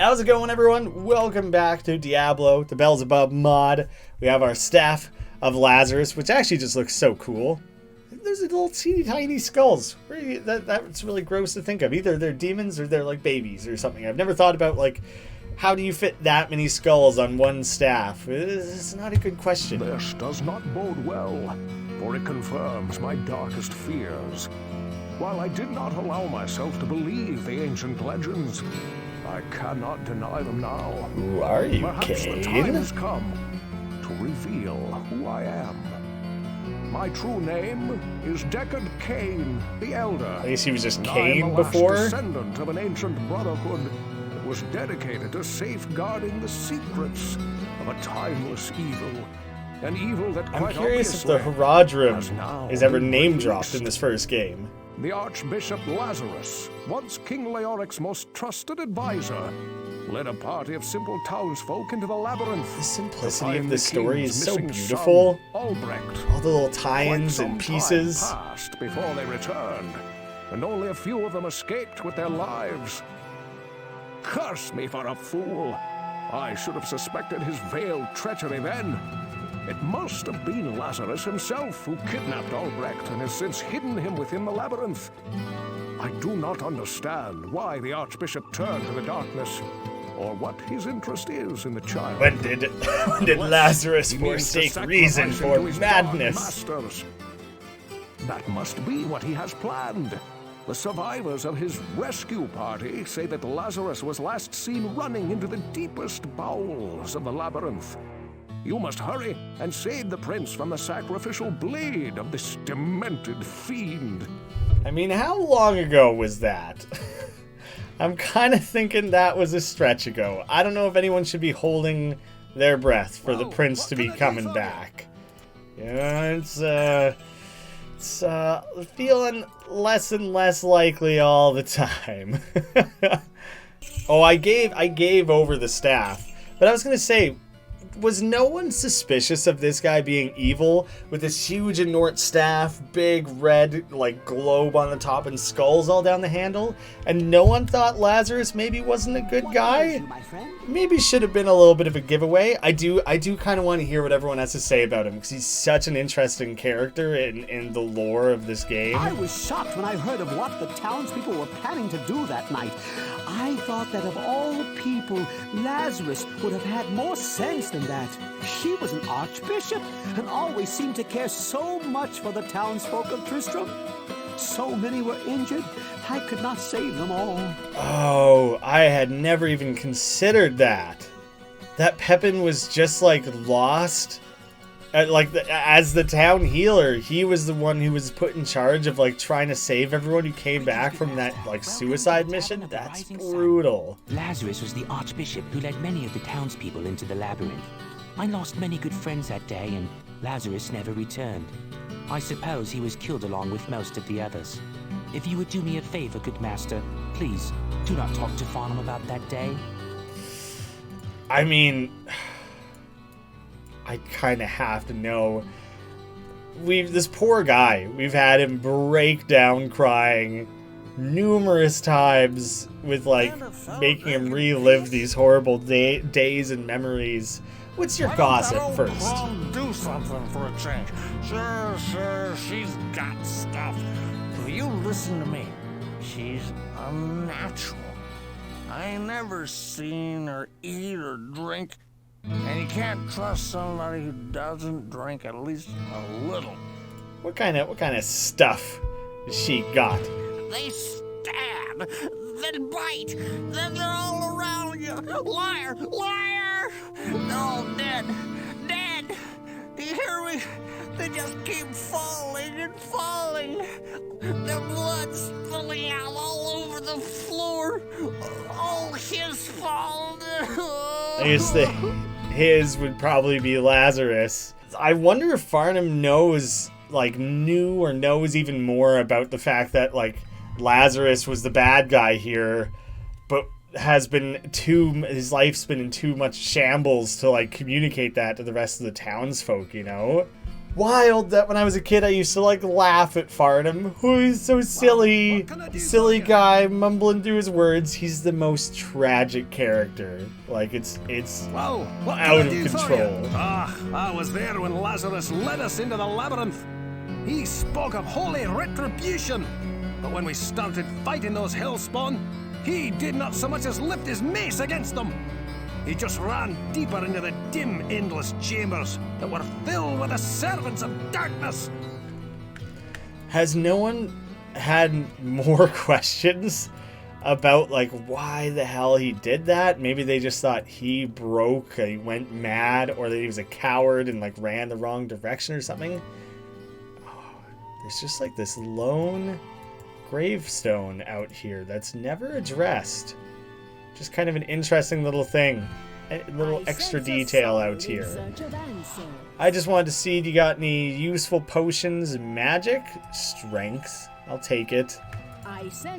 How's it going, everyone? Welcome back to Diablo, the Belzebub mod. We have our Staff of Lazarus, which actually just looks so cool. There's little teeny tiny skulls. That's really gross to think of. Either they're demons or they're like babies or something. I've never thought about, like, how do you fit that many skulls on one staff? It's not a good question. This does not bode well, for it confirms my darkest fears. While I did not allow myself to believe the ancient legends, I cannot deny them now. Who are you, Perhaps Cain? the time has come to reveal who I am. My true name is Deckard Cain the Elder. I guess he was just And Cain I am the before. last descendant of an ancient brotherhood that was dedicated to safeguarding the secrets of a timeless evil. An evil that I'm quite curious if obviously the Haradrim has now is ever been name released. dropped in this first game. The Archbishop Lazarus, once King Leoric's most trusted advisor, led a party of simple townsfolk into the labyrinth. The simplicity to of find this the story king's is so missing beautiful. son, Albrecht. All the little Quite tie-ins some and time pieces. passed before they returned, and only a few of them escaped with their lives. Curse me for a fool! I should have suspected his veiled treachery then. It must have been Lazarus himself who kidnapped Albrecht and has since hidden him within the labyrinth. I do not understand why the Archbishop turned to the darkness, or what his interest is in the child. When did Lazarus He means to forsake sacrifice reason him for to his dark madness? masters. That must be what he has planned. The survivors of his rescue party say that Lazarus was last seen running into the deepest bowels of the labyrinth. You must hurry and save the prince from the sacrificial blade of this demented fiend. I mean, how long ago was that? I'm kind of thinking that was a stretch ago. I don't know if anyone should be holding their breath for the prince to be coming back. Yeah, it's feeling less and less likely all the time. Oh, I gave over the staff, but I was gonna say, was no one suspicious of this guy being evil with this huge inort staff, big red like globe on the top, and skulls all down the handle? And no one thought Lazarus maybe wasn't a good guy? Maybe should have been a little bit of a giveaway. I do kind of want to hear what everyone has to say about him, because he's such an interesting character in the lore of this game. I was shocked when I heard of what the townspeople were planning to do that night. I thought that of all people, Lazarus would have had more sense than that. He was an archbishop and always seemed to care so much for the townsfolk of Tristram. So many were injured, I could not save them all. Oh, I had never even considered that. That Pepin was just like lost. As the town healer, he was the one who was put in charge of like trying to save everyone who came back from that like suicide mission. That's brutal. Lazarus was the archbishop who led many of the townspeople into the labyrinth. I lost many good friends that day, and Lazarus never returned. I suppose he was killed along with most of the others. If you would do me a favor, good master, please do not talk to Farnham about that day. I mean, I kind of have to know. This poor guy, we've had him break down crying numerous times with like making him relive these horrible days and memories. What's your gossip first? Do something for a change. Sure, she's got stuff. But you listen to me. She's unnatural. I ain't never seen her eat or drink. And you can't trust somebody who doesn't drink at least a little. What kind of stuff has she got? They stab, then bite, then they're all around you. Liar! Liar! They're all dead. Dead! Do you hear me? They just keep falling and falling. Their blood's spilling out all over the floor. All his fault. I guess his would probably be Lazarus. I wonder if Farnham knew or knows even more about the fact that like Lazarus was the bad guy here, but his life's been in too much shambles to like communicate that to the rest of the townsfolk, you know? wild that when I was a kid I used to like laugh at Farnham. Oh, he's so silly. Silly guy mumbling through his words. He's the most tragic character. Like it's Well, what out can I of do for control. you? I was there when Lazarus led us into the labyrinth. He spoke of holy retribution. But when we started fighting those hellspawn, he did not so much as lift his mace against them. He just ran deeper into the dim, endless chambers that were filled with the servants of darkness. Has no one had more questions about like why the hell he did that? Maybe they just thought he broke, he went mad, or that he was a coward and like ran the wrong direction or something. Oh, there's just like this lone gravestone out here that's never addressed. Just kind of an interesting little thing. A little extra detail out here. I just wanted to see if you got any useful potions. Magic? Strength. I'll take it.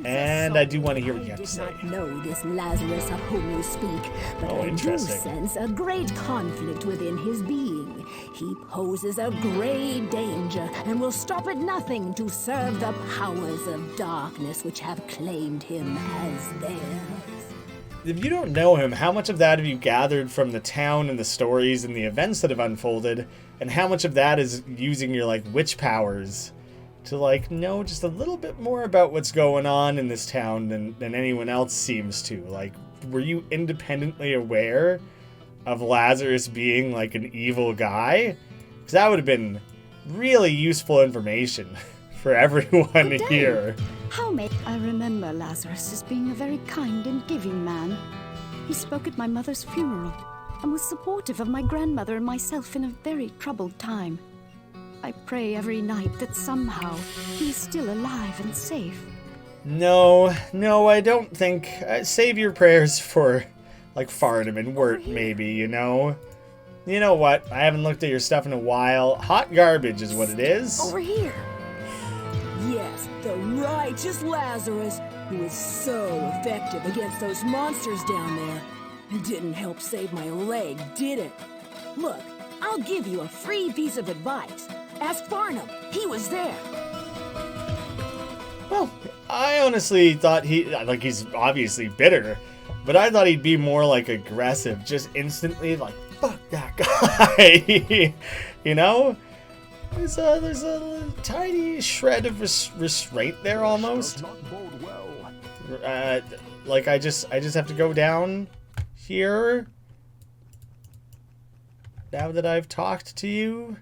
And I do want to hear what you have to say. I did not know this Lazarus of whom you speak, but I do sense a great conflict within his being. He poses a grave danger and will stop at nothing to serve the powers of darkness which have claimed him as theirs. If you don't know him, how much of that have you gathered from the town and the stories and the events that have unfolded, and how much of that is using your like witch powers to like know just a little bit more about what's going on in this town than anyone else seems to? Like, were you independently aware of Lazarus being like an evil guy? Because that would have been really useful information for everyone here. How may I remember Lazarus as being a very kind and giving man. He spoke at my mother's funeral and was supportive of my grandmother and myself in a very troubled time. I pray every night that somehow he's still alive and safe. No, I don't think. Save your prayers for, like, Farnham and Wirt, maybe, you know? You know what? I haven't looked at your stuff in a while. Hot garbage is what it is. Over here. Yes, the righteous Lazarus, who is so effective against those monsters down there. It didn't help save my leg, did it? Look, I'll give you a free piece of advice. Ask Farnham. He was there. Well, I honestly thought he's obviously bitter, but I thought he'd be more like aggressive, just instantly like, fuck that guy, you know? There's a tiny shred of restraint there almost. Like I just have to go down here now that I've talked to you.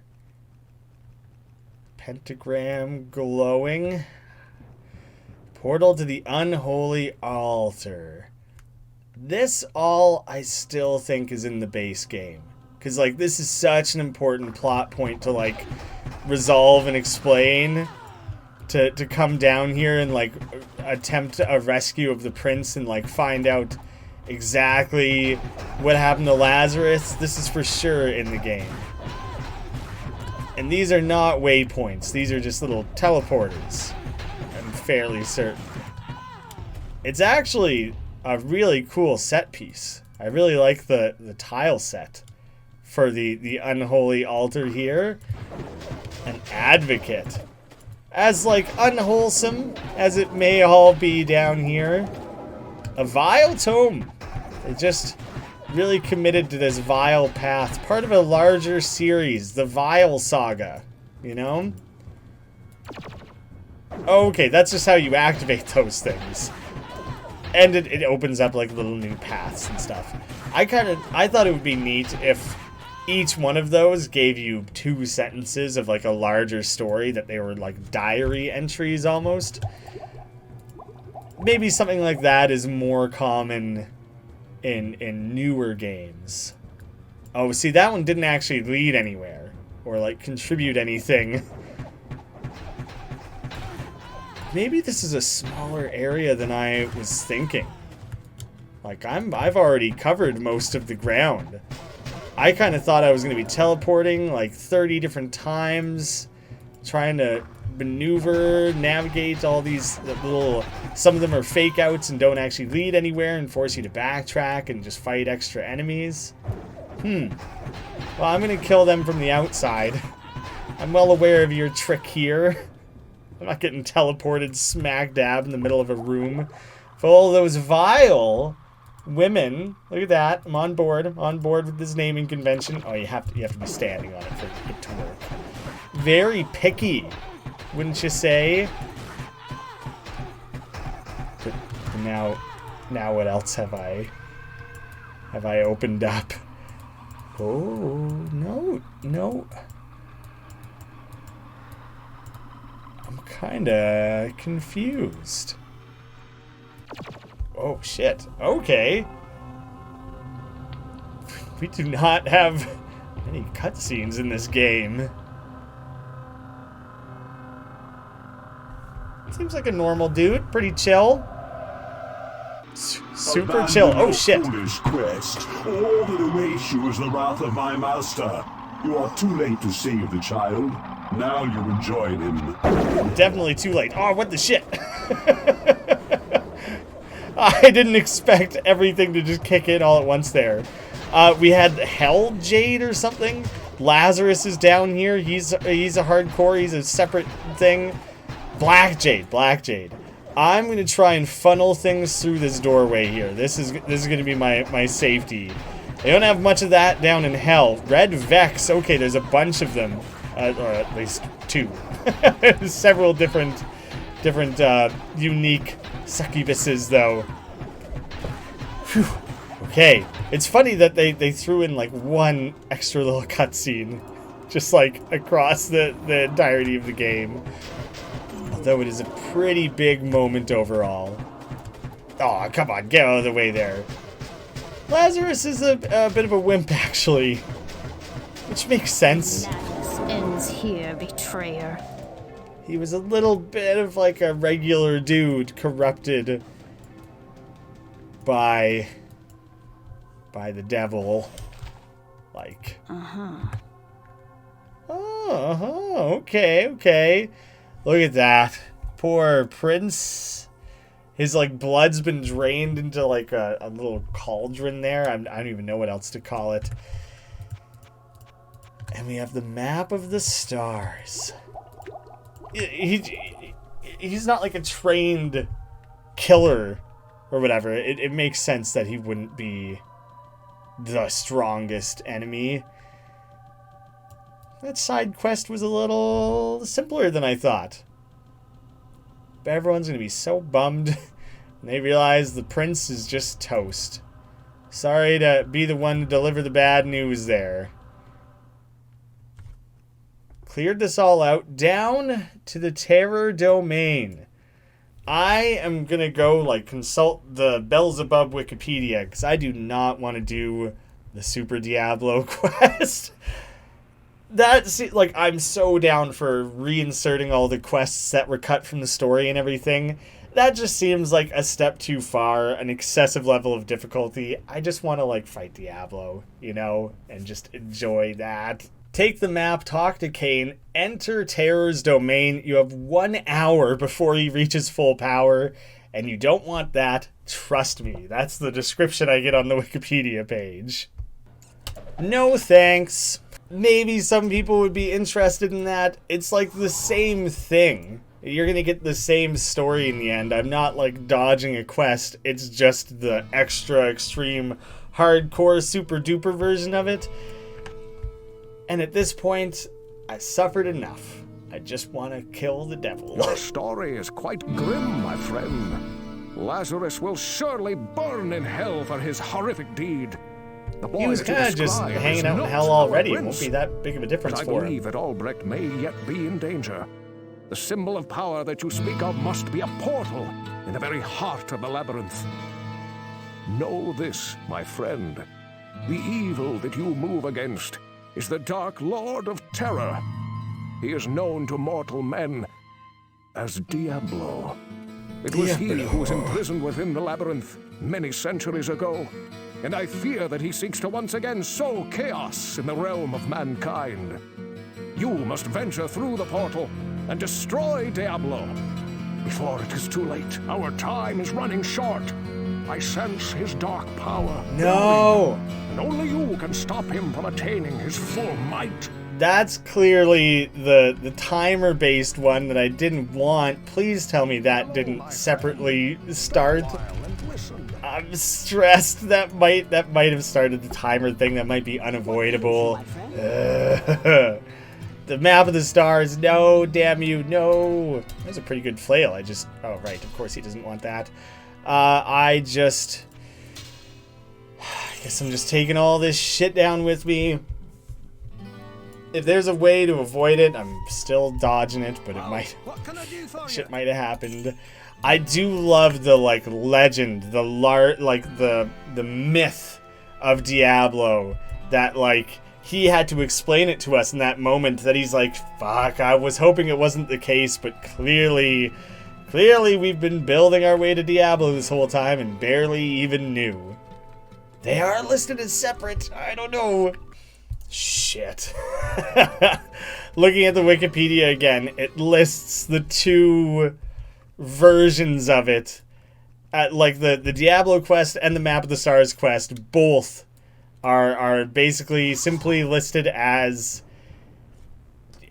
Pentagram glowing. Portal to the unholy altar. This all I still think is in the base game. Because, like, this is such an important plot point to, like, resolve and explain. To come down here and, like, attempt a rescue of the prince and, like, find out exactly what happened to Lazarus. This is for sure in the game. And these are not waypoints. These are just little teleporters. I'm fairly certain. It's actually a really cool set piece. I really like the tile set for the unholy altar here. An advocate. As like unwholesome as it may all be down here. A vile tome. They just really committed to this vile path. Part of a larger series, the Vile Saga, you know? Okay, that's just how you activate those things. And it opens up like little new paths and stuff. I thought it would be neat if each one of those gave you 2 sentences of like a larger story, that they were like diary entries almost. Maybe something like that is more common in newer games. Oh, see, that one didn't actually lead anywhere or like contribute anything. Maybe this is a smaller area than I was thinking. Like I've already covered most of the ground. I kind of thought I was going to be teleporting like 30 different times, trying to maneuver, navigate all these little... Some of them are fake outs and don't actually lead anywhere and force you to backtrack and just fight extra enemies. Well, I'm going to kill them from the outside. I'm well aware of your trick here. I'm not getting teleported smack dab in the middle of a room full of those vile women. Look at that. I'm on board. I'm on board with this naming convention. Oh, you have to be standing on it for it to work. Very picky, wouldn't you say? But now what else have I opened up? Oh, no. I'm kinda confused. Oh, shit. Okay. We do not have any cutscenes in this game. Seems like a normal dude. Pretty chill. Super chill. Oh, shit. Foolish quest. All that awaits you is the wrath of my master. You are too late to save the child. Now you enjoy him. Definitely too late. Oh, what the shit? I didn't expect everything to just kick in all at once there. We had Hell Jade or something. Lazarus is down here. He's a hardcore. He's a separate thing. Black Jade. I'm gonna try and funnel things through this doorway here. This is gonna be my safety. They don't have much of that down in Hell. Red Vex. Okay, there's a bunch of them, or at least 2. Several different unique succubuses though. Whew. Okay, it's funny that they threw in like one extra little cutscene, just like across the entirety of the game. Although it is a pretty big moment overall. Oh, come on, get out of the way there. Lazarus is a bit of a wimp, actually. Which makes sense. Madness ends here, betrayer. He was a little bit of like a regular dude, corrupted by the devil. Like. Okay. Look at that. Poor prince. His, like, blood's been drained into, like, a little cauldron there. I don't even know what else to call it. And we have the map of the stars. He's not, like, a trained killer or whatever. It makes sense that he wouldn't be the strongest enemy. That side quest was a little simpler than I thought. But everyone's going to be so bummed when they realize the prince is just toast. Sorry to be the one to deliver the bad news there. Cleared this all out. Down to the Terror Domain. I am going to go like consult the Belzebub Wikipedia because I do not want to do the Super Diablo quest. That's like, I'm so down for reinserting all the quests that were cut from the story and everything. That just seems like a step too far, an excessive level of difficulty. I just want to like fight Diablo, you know, and just enjoy that. Take the map, talk to Cain, enter Terror's Domain. You have 1 hour before he reaches full power, and you don't want that. Trust me, that's the description I get on the Wikipedia page. No thanks. Maybe some people would be interested in that. It's like the same thing. You're gonna get the same story in the end. I'm not like dodging a quest. It's just the extra extreme hardcore super duper version of it. And at this point, I suffered enough. I just want to kill the devil. Your story is quite grim, my friend. Lazarus will surely burn in hell for his horrific deed. He was kind of just hanging out in hell already. It won't be that big of a difference for him. I believe that Albrecht may yet be in danger. The symbol of power that you speak of must be a portal in the very heart of the labyrinth. Know this, my friend. The evil that you move against is the Dark Lord of Terror. He is known to mortal men as Diablo. It was he who was imprisoned within the labyrinth many centuries ago. And I fear that he seeks to once again sow chaos in the realm of mankind. You must venture through the portal and destroy Diablo before it is too late. Our time is running short. I sense his dark power. No! And only you can stop him from attaining his full might. That's clearly the timer-based one that I didn't want. Please tell me that didn't separately start. I'm stressed. That might have started the timer thing. That might be unavoidable. The map of the stars. No, damn you, no. That's a pretty good flail. Oh, right. Of course he doesn't want that. I guess I'm just taking all this shit down with me. If there's a way to avoid it, I'm still dodging it, but it might... shit might have happened. I do love the, like, legend, the myth of Diablo. That, like, he had to explain it to us in that moment that he's like, fuck, I was hoping it wasn't the case, but clearly we've been building our way to Diablo this whole time and barely even knew. They are listed as separate. I don't know. Shit. Looking at the Wikipedia again, it lists the two versions of it. Like the Diablo quest and the Map of the Stars quest, both are basically simply listed as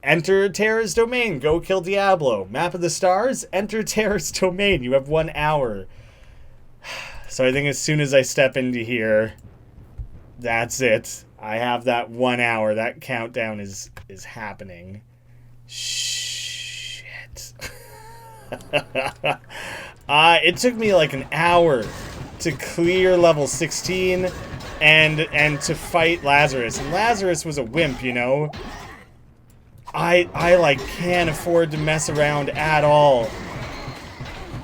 enter Terra's domain, go kill Diablo. Map of the Stars, enter Terra's domain, you have 1 hour. So I think as soon as I step into here, that's it. I have that 1 hour. That countdown is happening. Shit. It took me like an hour to clear level 16 and to fight Lazarus. And Lazarus was a wimp, you know? I like can't afford to mess around at all.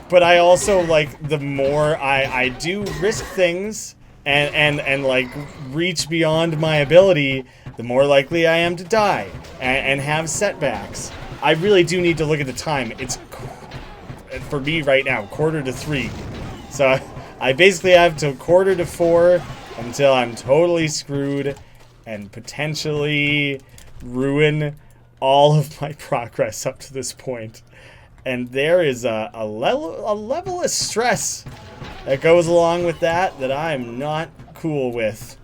But I also, like, the more I do risk things and like reach beyond my ability, the more likely I am to die and have setbacks. I really do need to look at the time. It's, for me right now, 2:45. So I basically have till 3:45 until I'm totally screwed and potentially ruin all of my progress up to this point. And there is a level of stress that goes along with that I'm not cool with.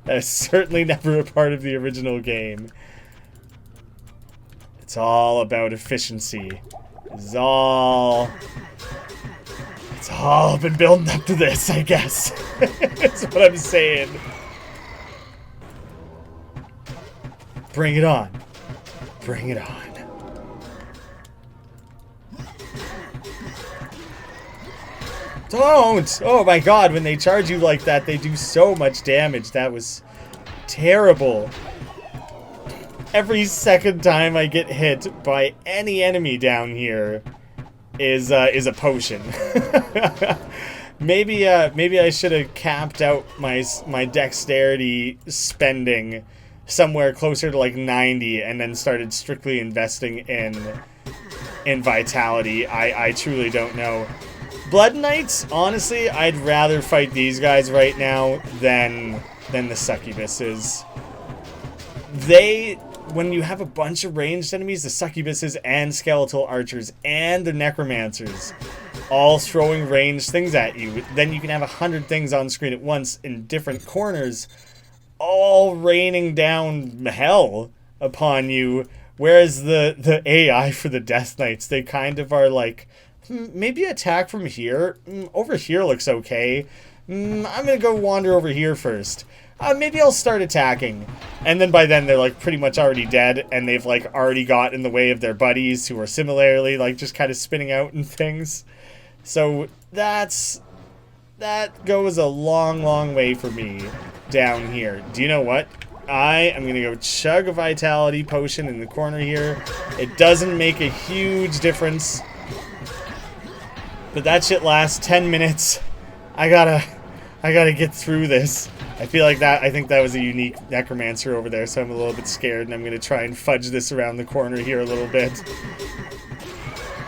That is certainly never a part of the original game. It's all about efficiency. It's all been building up to this, I guess. That's what I'm saying. Bring it on. Bring it on. Don't! Oh my god, when they charge you like that, they do so much damage. That was terrible. Every second time I get hit by any enemy down here is a potion. Maybe I should have capped out my dexterity spending somewhere closer to like 90 and then started strictly investing in vitality. I truly don't know. Blood Knights, honestly, I'd rather fight these guys right now than the succubuses. When you have a bunch of ranged enemies, the succubuses and skeletal archers and the necromancers all throwing ranged things at you, then you can have 100 things on screen at once in different corners, all raining down hell upon you. Whereas the AI for the Death Knights, they kind of are like, maybe attack from here. Over here looks okay. I'm gonna go wander over here first. Maybe I'll start attacking. And then by then they're like pretty much already dead, and they've like already got in the way of their buddies who are similarly like just kind of spinning out and things. So that goes a long way for me down here. Do you know what? I am gonna go chug a vitality potion in the corner here. It doesn't make a huge difference, but that shit lasts 10 minutes. I gotta get through this. I think that was a unique necromancer over there, so I'm a little bit scared, and I'm gonna try and fudge this around the corner here a little bit.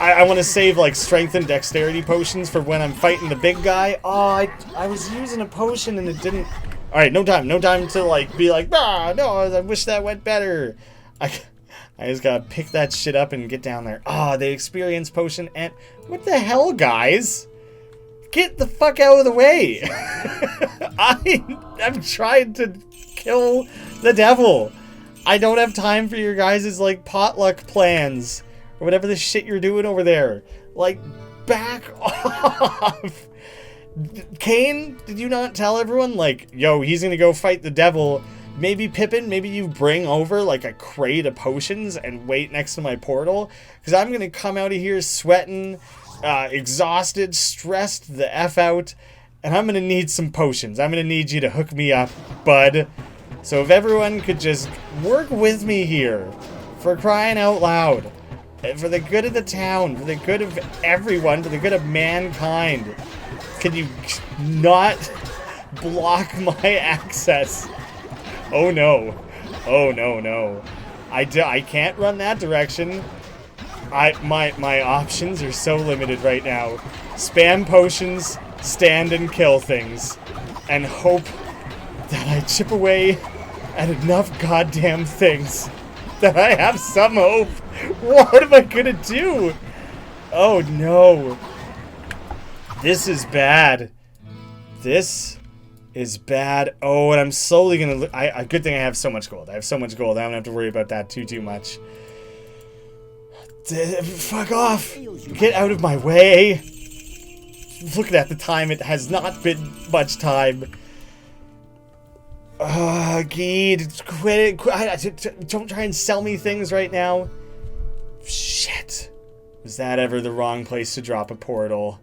I want to save like strength and dexterity potions for when I'm fighting the big guy. Oh, I was using a potion and it didn't. All right, no time to like be like, no, I wish that went better. I just gotta pick that shit up and get down there. Ah, the experience potion and what the hell, guys? Get the fuck out of the way. I'm trying to kill the devil. I don't have time for your guys' like potluck plans or whatever the shit you're doing over there. Like, back off. Kane, did you not tell everyone, like, yo, he's gonna go fight the devil? Maybe Pippin, maybe you bring over like a crate of potions and wait next to my portal, because I'm gonna come out of here sweating, exhausted, stressed the F out, and I'm gonna need some potions. I'm gonna need you to hook me up, bud. So if everyone could just work with me here, for crying out loud, for the good of the town, for the good of everyone, for the good of mankind. Can you not block my access? Oh no. Oh no, no. I can't run that direction. My options are so limited right now. Spam potions, stand and kill things, and hope that I chip away at enough goddamn things that I have some hope. What am I gonna do? Oh no. This is bad. This is bad. Oh, and I'm slowly gonna... good thing I have so much gold. I have so much gold. I don't have to worry about that too much. Fuck off. Get out of my way. Looking at the time, it has not been much time. Geed, quit it. Don't try and sell me things right now. Shit. Was that ever the wrong place to drop a portal?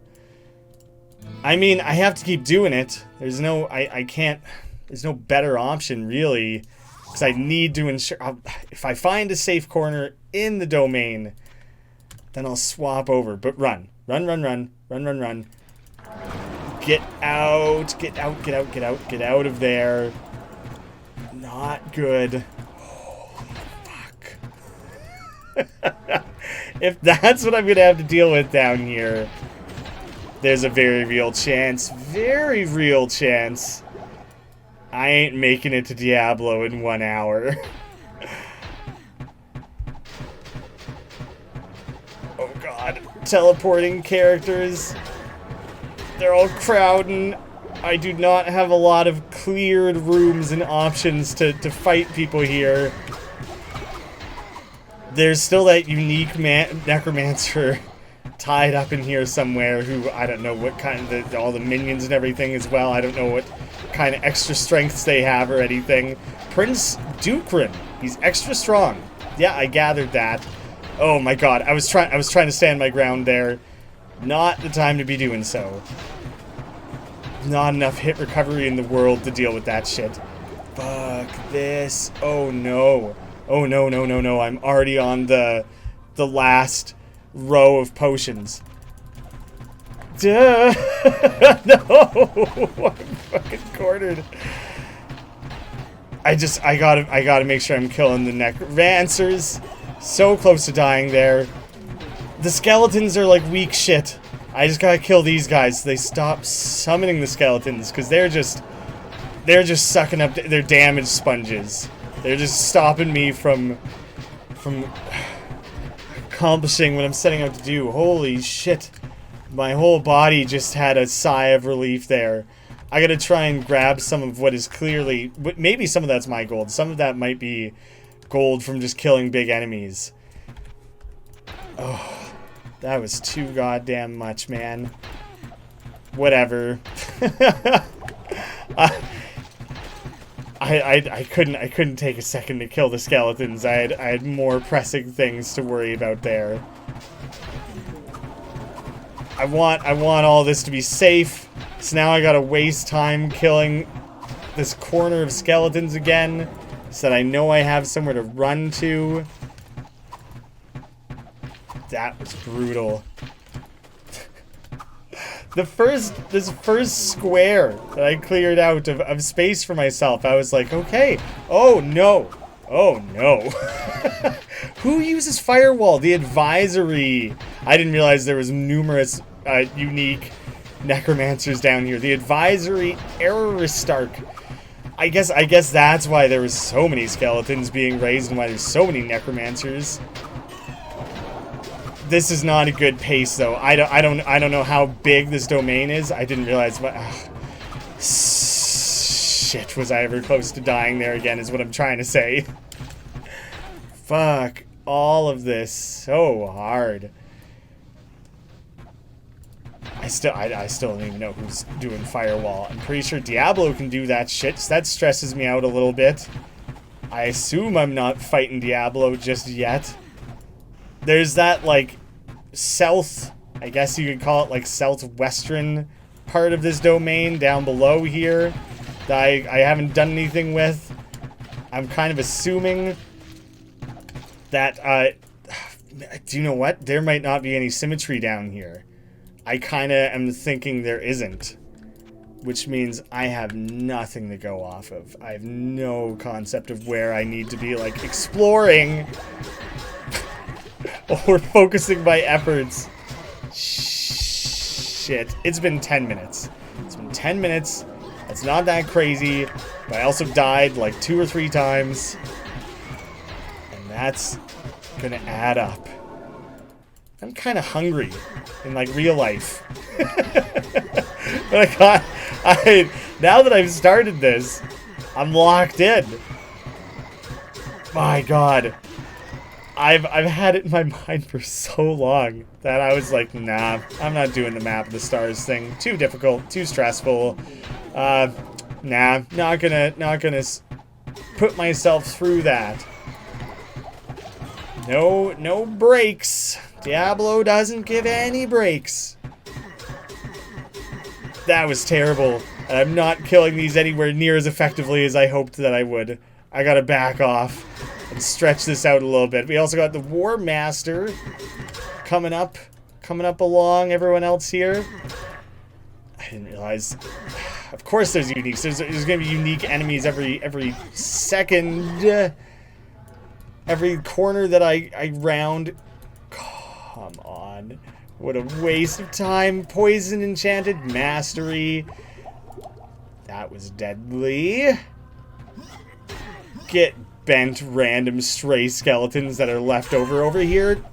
I mean, I have to keep doing it. There's no, I can't, there's no better option, really. Because I need to ensure, if I find a safe corner in the domain, then I'll swap over. But run. Run, run, run. Run, run, run. Get out. Get out, get out, get out. Get out of there. Not good. Holy fuck. If that's what I'm going to have to deal with down here, there's a very real chance, I ain't making it to Diablo in 1 hour. Oh god. Teleporting characters. They're all crowding. I do not have a lot of cleared rooms and options to fight people here. There's still that unique necromancer tied up in here somewhere who, I don't know what kind of, all the minions and everything as well. I don't know what kind of extra strengths they have or anything. Prince Dukrin, he's extra strong. Yeah, I gathered that. Oh my god, I was trying to stand my ground there. Not the time to be doing so. Not enough hit recovery in the world to deal with that shit. Fuck this. Oh no. Oh no, no, no, no. I'm already on the last row of potions. Duh. No. I'm fucking cornered. I gotta make sure I'm killing the necromancers. So close to dying there. The skeletons are like weak shit. I just gotta kill these guys. They stop summoning the skeletons because they're just sucking up their damage sponges. They're just stopping me from accomplishing what I'm setting out to do. Holy shit. My whole body just had a sigh of relief there. I gotta try and grab some of what is clearly... Maybe some of that's my gold. Some of that might be gold from just killing big enemies. Oh, that was too goddamn much, man. Whatever. I couldn't take a second to kill the skeletons. I had more pressing things to worry about there. I want all this to be safe. So now I gotta waste time killing this corner of skeletons again, so that I know I have somewhere to run to. That was brutal. This first square that I cleared out of space for myself, I was like, okay. Oh no. Oh no. Who uses firewall? The advisory. I didn't realize there was numerous unique necromancers down here. The advisory Aristarch. I guess that's why there was so many skeletons being raised and why there's so many necromancers. This is not a good pace though. I don't know how big this domain is. I didn't realize what shit, was I ever close to dying there again is what I'm trying to say. Fuck all of this so hard. I still don't even know who's doing firewall. I'm pretty sure Diablo can do that shit, so that stresses me out a little bit. I assume I'm not fighting Diablo just yet. There's that, like, south, I guess you could call it, like, southwestern part of this domain down below here that I haven't done anything with. I'm kind of assuming that, do you know what? There might not be any symmetry down here. I kind of am thinking there isn't, which means I have nothing to go off of. I have no concept of where I need to be, like, exploring or focusing my efforts. Shit. It's been 10 minutes. It's been 10 minutes. That's not that crazy, but I also died like 2 or 3 times. And that's gonna add up. I'm kind of hungry in, like, real life. But now that I've started this, I'm locked in. My God. I've had it in my mind for so long that I was like, nah, I'm not doing the map of the stars thing. Too difficult, too stressful. Nah, not gonna put myself through that. No breaks. Diablo doesn't give any breaks. That was terrible. And I'm not killing these anywhere near as effectively as I hoped that I would. I gotta back off and stretch this out a little bit. We also got the War Master coming up along everyone else here. I didn't realize. Of course there's uniques. There's gonna be unique enemies every second. Every corner that I round. Come on. What a waste of time. Poison Enchanted Mastery. That was deadly. Get bent random stray skeletons that are left over here.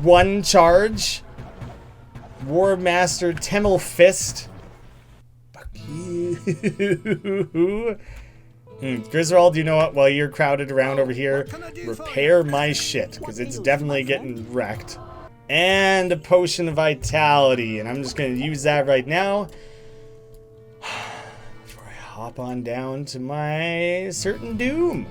One charge. War Master Temel Fist. Fuck you. Griswold, you know what? While you're crowded around over here, repair my shit, because it's definitely getting wrecked. And a Potion of Vitality, and I'm just going to use that right now. Before I hop on down to my certain doom.